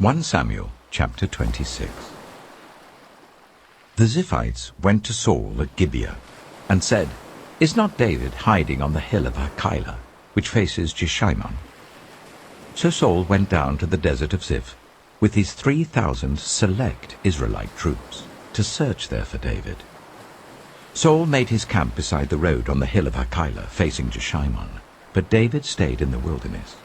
1 Samuel chapter 26. The Ziphites went to Saul at Gibeah and said, "Is not David hiding on the hill of Hachilah, which faces Jeshimon?" So Saul went down to the desert of Ziph with his 3,000 select Israelite troops to search there for David. Saul made his camp beside the road on the hill of Hachilah facing Jeshimon, but David stayed in the wilderness.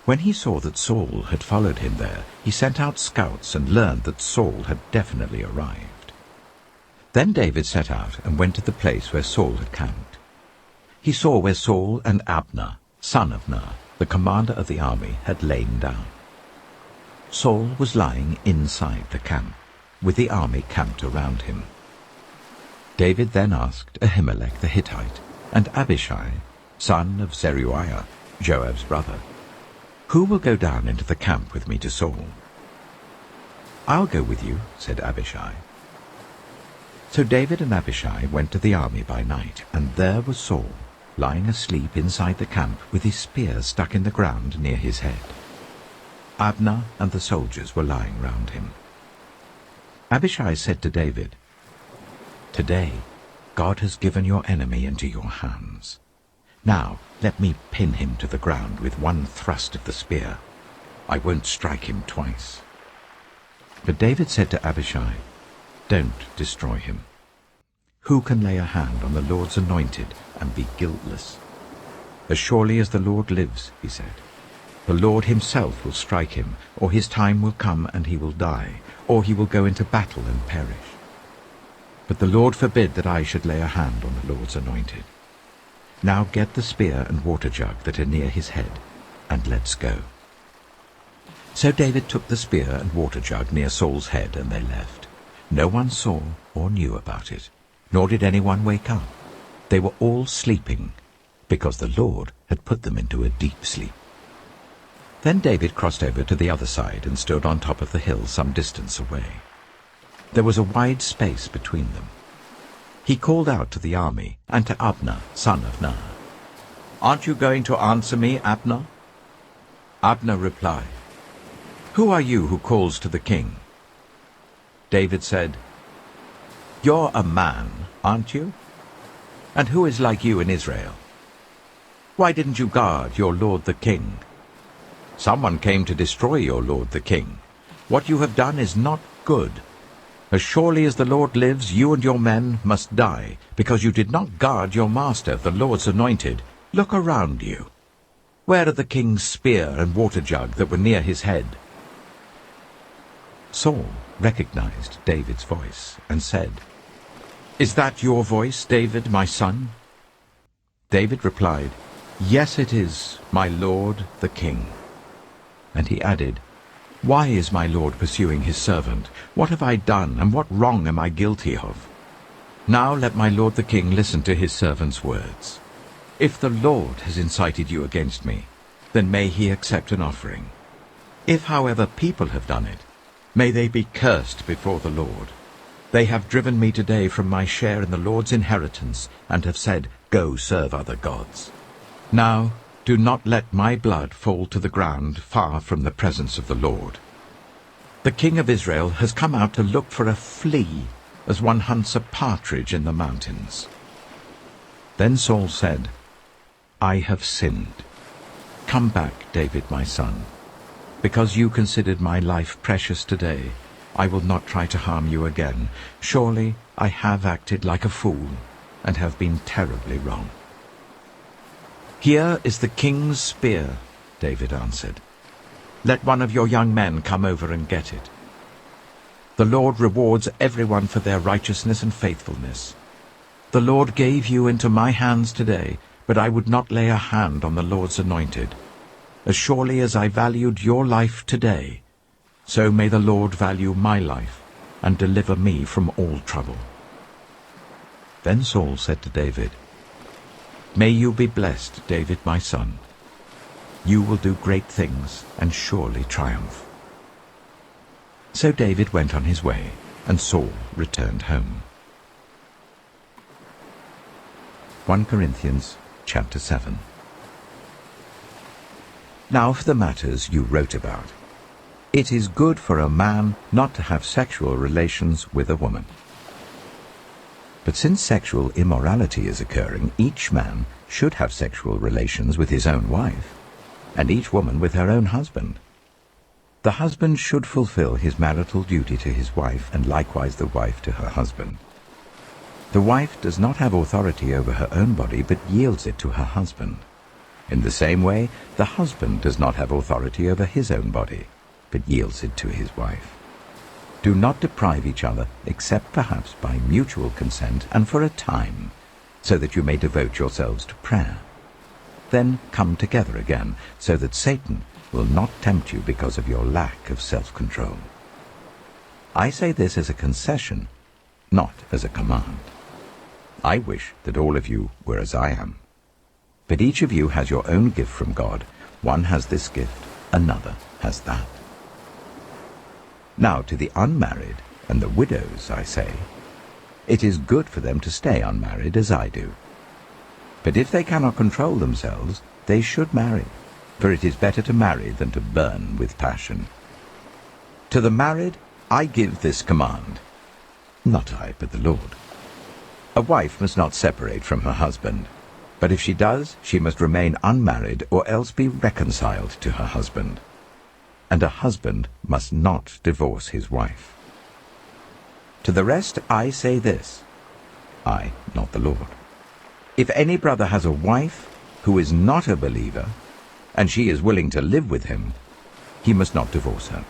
When he saw that Saul had followed him there, he sent out scouts and learned that Saul had definitely arrived. Then David set out and went to the place where Saul had camped. He saw where Saul and Abner, son of Ner, the commander of the army, had lain down. Saul was lying inside the camp, with the army camped around him. David then asked Ahimelech the Hittite and Abishai, son of Zeruiah, Joab's brother, "Who will go down into the camp with me to Saul?" "I'll go with you," said Abishai. So David and Abishai went to the army by night, and there was Saul, lying asleep inside the camp with his spear stuck in the ground near his head. Abner and the soldiers were lying round him. Abishai said to David, "Today God has given your enemy into your hands. Now let me pin him to the ground with one thrust of the spear. I won't strike him twice." But David said to Abishai, "Don't destroy him. Who can lay a hand on the Lord's anointed and be guiltless? As surely as the Lord lives," he said, "the Lord himself will strike him, or his time will come and he will die, or he will go into battle and perish. But the Lord forbid that I should lay a hand on the Lord's anointed. Now get the spear and water jug that are near his head, and let's go." So David took the spear and water jug near Saul's head, and they left. No one saw or knew about it, nor did anyone wake up. They were all sleeping, because the Lord had put them into a deep sleep. Then David crossed over to the other side and stood on top of the hill some distance away. There was a wide space between them. He called out to the army and to Abner, son of Ner, "Aren't you going to answer me, Abner?" Abner replied, "Who are you who calls to the king?" David said, "You're a man, aren't you? And who is like you in Israel? Why didn't you guard your lord the king? Someone came to destroy your lord the king. What you have done is not good. As surely as the Lord lives, you and your men must die, because you did not guard your master, the Lord's anointed. Look around you. Where are the king's spear and water jug that were near his head?" Saul recognized David's voice and said, "Is that your voice, David, my son?" David replied, "Yes, it is, my lord the king." And he added, "Why is my lord pursuing his servant? What have I done, and what wrong am I guilty of? Now let my lord the king listen to his servant's words. If the Lord has incited you against me, then may he accept an offering. If, however, people have done it, may they be cursed before the Lord. They have driven me today from my share in the Lord's inheritance, and have said, 'Go serve other gods.' Now do not let my blood fall to the ground far from the presence of the Lord. The king of Israel has come out to look for a flea, as one hunts a partridge in the mountains." Then Saul said, "I have sinned. Come back, David my son. Because you considered my life precious today, I will not try to harm you again. Surely I have acted like a fool, and have been terribly wrong." "Here is the king's spear," David answered. "Let one of your young men come over and get it. The Lord rewards everyone for their righteousness and faithfulness. The Lord gave you into my hands today, but I would not lay a hand on the Lord's anointed. As surely as I valued your life today, so may the Lord value my life and deliver me from all trouble." Then Saul said to David, "May you be blessed, David my son. You will do great things and surely triumph." So David went on his way, and Saul returned home. 1 Corinthians chapter 7. Now for the matters you wrote about. It is good for a man not to have sexual relations with a woman. But since sexual immorality is occurring, each man should have sexual relations with his own wife, and each woman with her own husband. The husband should fulfill his marital duty to his wife, and likewise the wife to her husband. The wife does not have authority over her own body, but yields it to her husband. In the same way, the husband does not have authority over his own body, but yields it to his wife. Do not deprive each other, except perhaps by mutual consent and for a time, so that you may devote yourselves to prayer. Then come together again, so that Satan will not tempt you because of your lack of self-control. I say this as a concession, not as a command. I wish that all of you were as I am. But each of you has your own gift from God. One has this gift, another has that. Now to the unmarried and the widows I say, it is good for them to stay unmarried as I do. But if they cannot control themselves, they should marry, for it is better to marry than to burn with passion. To the married I give this command, not I, but the Lord. A wife must not separate from her husband, but if she does, she must remain unmarried or else be reconciled to her husband. And a husband must not divorce his wife. To the rest I say this, I, not the Lord. If any brother has a wife who is not a believer, and she is willing to live with him, he must not divorce her.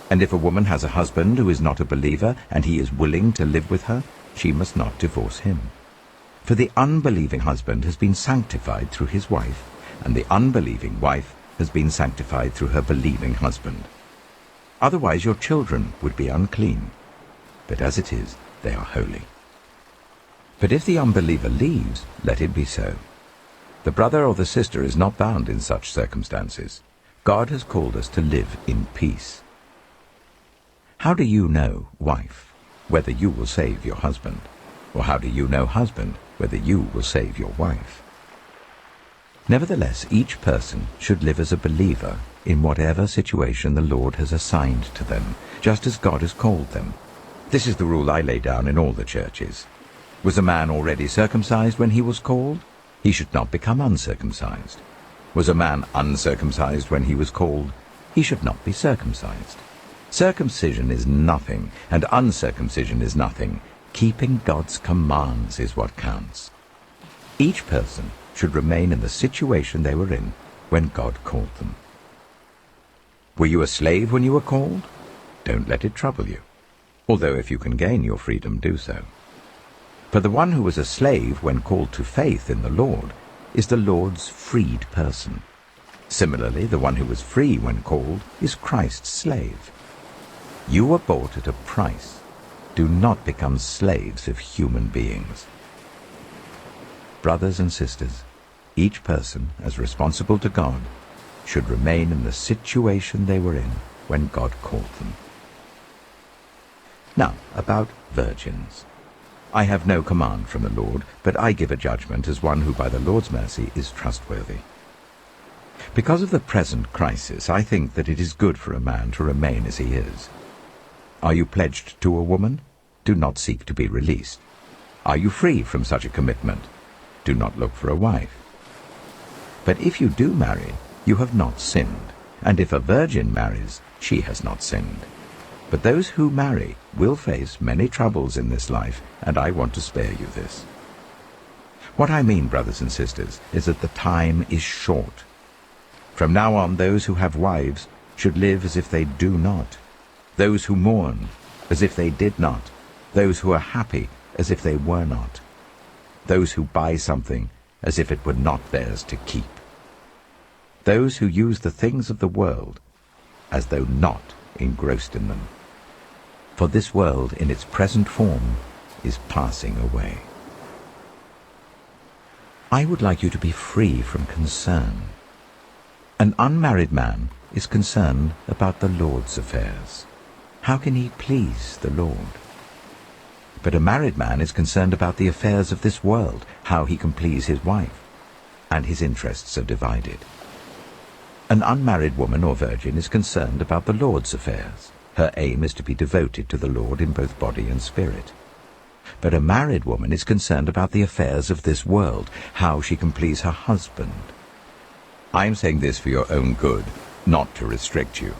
And if a woman has a husband who is not a believer, and he is willing to live with her, she must not divorce him. For the unbelieving husband has been sanctified through his wife, and the unbelieving wife has been sanctified through her believing husband. Otherwise your children would be unclean, but as it is, they are holy. But if the unbeliever leaves, let it be so. The brother or the sister is not bound in such circumstances. God has called us to live in peace. How do you know, wife, whether you will save your husband? Or how do you know, husband, whether you will save your wife? Nevertheless, each person should live as a believer in whatever situation the Lord has assigned to them, just as God has called them. This is the rule I lay down in all the churches. Was a man already circumcised when he was called? He should not become uncircumcised. Was a man uncircumcised when he was called? He should not be circumcised. Circumcision is nothing, and uncircumcision is nothing. Keeping God's commands is what counts. Each person should remain in the situation they were in when God called them. Were you a slave when you were called? Don't let it trouble you, although if you can gain your freedom, do so. For the one who was a slave when called to faith in the Lord is the Lord's freed person. Similarly, the one who was free when called is Christ's slave. You were bought at a price. Do not become slaves of human beings. Brothers and sisters, each person, as responsible to God, should remain in the situation they were in when God called them. Now, about virgins. I have no command from the Lord, but I give a judgment as one who by the Lord's mercy is trustworthy. Because of the present crisis, I think that it is good for a man to remain as he is. Are you pledged to a woman? Do not seek to be released. Are you free from such a commitment? Do not look for a wife. But if you do marry, you have not sinned, and if a virgin marries, she has not sinned. But those who marry will face many troubles in this life, and I want to spare you this. What I mean, brothers and sisters, is that the time is short. From now on, those who have wives should live as if they do not, those who mourn as if they did not, those who are happy as if they were not, those who buy something as if it were not theirs to keep, those who use the things of the world as though not engrossed in them. For this world in its present form is passing away. I would like you to be free from concern. An unmarried man is concerned about the Lord's affairs. How can he please the Lord? But a married man is concerned about the affairs of this world, how he can please his wife, and his interests are divided. An unmarried woman or virgin is concerned about the Lord's affairs. Her aim is to be devoted to the Lord in both body and spirit. But a married woman is concerned about the affairs of this world, how she can please her husband. I am saying this for your own good, not to restrict you,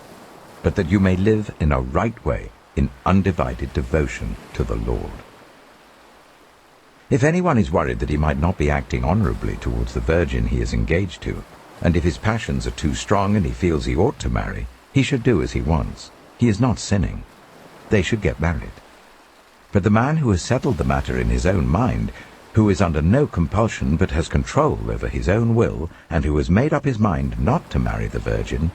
but that you may live in a right way, in undivided devotion to the Lord. If anyone is worried that he might not be acting honorably towards the virgin he is engaged to, and if his passions are too strong and he feels he ought to marry, he should do as he wants. He is not sinning. They should get married. But the man who has settled the matter in his own mind, who is under no compulsion but has control over his own will, and who has made up his mind not to marry the virgin,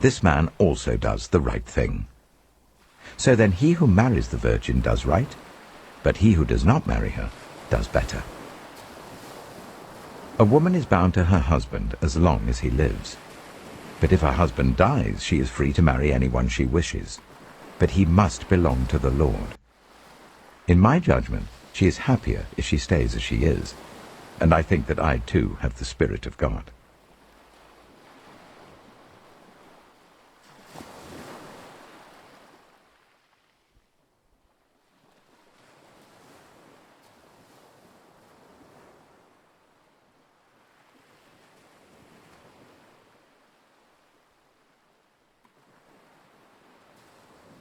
this man also does the right thing. So then he who marries the virgin does right, but he who does not marry her does better. A woman is bound to her husband as long as he lives. But if her husband dies, she is free to marry anyone she wishes. But he must belong to the Lord. In my judgment, she is happier if she stays as she is, and I think that I too have the Spirit of God.